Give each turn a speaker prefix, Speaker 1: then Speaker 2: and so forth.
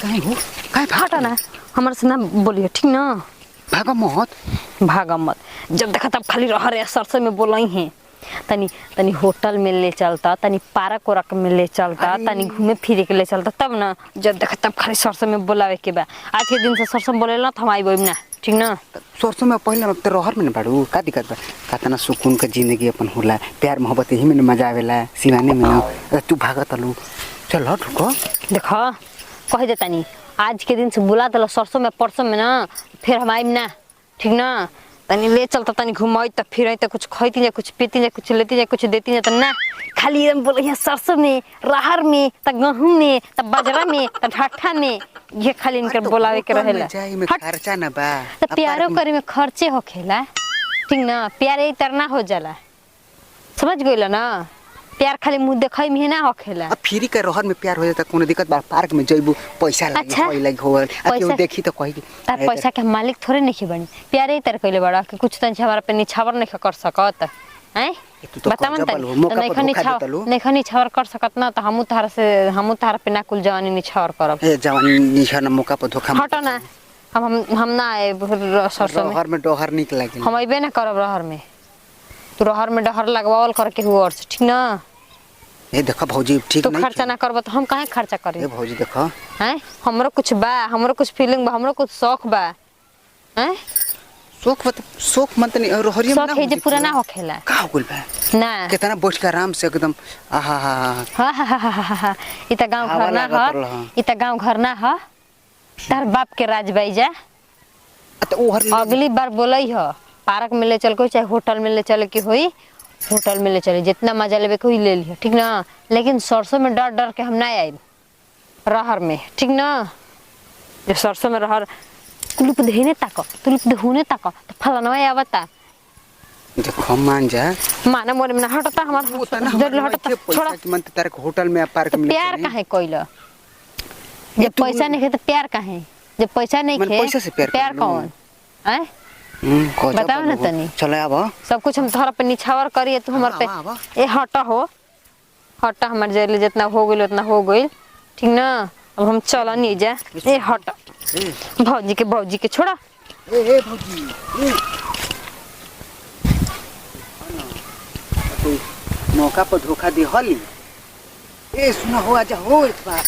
Speaker 1: कहीं हो कहीं
Speaker 2: हटा ना हमारे से ना बोलिए ठीक ना।
Speaker 1: भागा मत
Speaker 2: जब देखा तब खाली रह रहे सरसों में बोलाई हैं। तनी तनी होटल में ले चलता, तनी पार्क वार्क में ले चलता, तनी घूमे फिरे के ले चलता, तब ना जब देखा तब खाली सरसों में बोलावे के बा। आज के दिन से सरसों बोलेला तो हम आई बोइम ना ठीक ना।
Speaker 1: सरसों में पहले वक्त रहर में न बाड़ू का दिक्कत बा कतना सुकून का जिंदगी अपन होला प्यार मोहब्बत यही में मजा आवेला सिवाने में ना तू भागत लू चल हट रुको
Speaker 2: देखा कह देता नहीं आज के दिन से बुला दल सरसों में परसों में ना फिर हम आइम ना ठीक ना। तनी ले चलता तनी घुमाई त फिर त कुछ खइती जा कुछ पीती जा कुछ लेती जा कुछ देती जा त ना खाली एकदम बोले यहाँ सरसों में रहर में त गेहूं में त बाजरा में त ढट्ठा में ये खाली इनकर बोलावे के रहेला।
Speaker 1: खर्चा ना बा
Speaker 2: त प्यारो करे में खर्चे होखेला ठीक ना। प्यार यही तरना हो जाला समझ गइल ना। प्यार खाली मुंह देखई में ना होखेला।
Speaker 1: अब फ्री के रहर में प्यार हो जाता कोनो दिक्कत बा पार्क में जइबू पैसा लागी
Speaker 2: अच्छा?
Speaker 1: होई लागी होल अब केहू देखी तो कही
Speaker 2: तार पैसा के मालिक थोड़े नहीं बनी प्यार यही तर कइले बड़ा कि कुछ तन हमारा पे निछावर नहीं कर सकत हैं बता मन नहीं खनी छावर कर सकत ना तो हमू तार पे ना कुल जवानी निछावर करब।
Speaker 1: ए जवानी निछाना मौका पर धोखा
Speaker 2: हट ना हम ना आए सरसों में
Speaker 1: रहर में डोहर निक लागे
Speaker 2: हम अइबे ना करब रहर में। तू रहर में डहर लगवावल करके हुआ और ठीक ना।
Speaker 1: ए देखा भौजी ठीक
Speaker 2: तो
Speaker 1: नहीं
Speaker 2: खर्चा ना करब तो हम काहे खर्चा करी।
Speaker 1: ए भौजी देखा
Speaker 2: हैं हमरो कुछ बा हमरो कुछ फीलिंग बा हमरो कुछ शौक बा हैं
Speaker 1: शौक मत नहीं और हरियम ना
Speaker 2: शौक है जे पूरा ना होखेला
Speaker 1: का हो गइल बा
Speaker 2: ना
Speaker 1: कितना बैठ के आराम से एकदम आहा
Speaker 2: हा इ त गांव घर ना ह इ त गांव घर ना ह तार बाप के राज बाई जा।
Speaker 1: त ओहर
Speaker 2: अगली बार बोलई ह पार्क में ले चल को चाहे होटल में ले चले की होई होटल में ले चले जितना मजा लेबे कोई ले लियो ठीक ना। लेकिन सरसों में डर डर के हम ना आए रहर में ठीक ना। जो सरसों में रहर तुलुप देने तक तुलुप देहुने तक तो फलाना आवता
Speaker 1: देखो मान जा
Speaker 2: माना मोरे में हटता हमार जल्दी हटता छोड़ा
Speaker 1: कि मन तारे होटल में पार्क में
Speaker 2: प्यार काहे कोइला जब पैसा नहीं है तो प्यार काहे जब पैसा नहीं है
Speaker 1: पैसा से प्यार
Speaker 2: कौन हैं बताओ ना तनी
Speaker 1: चले आब
Speaker 2: सब कुछ हम तोहरा पे निछावर करिए तू हमार पे ए हटा हो हटा हमार जेल जितना हो गइल उतना हो गइल ठीक ना। अब हम चला नहीं जा ए हटा भौजी के छोड़ा
Speaker 1: ए भौजी मौका पर धोखा दे हली ए सुना हो आजा हो एक बार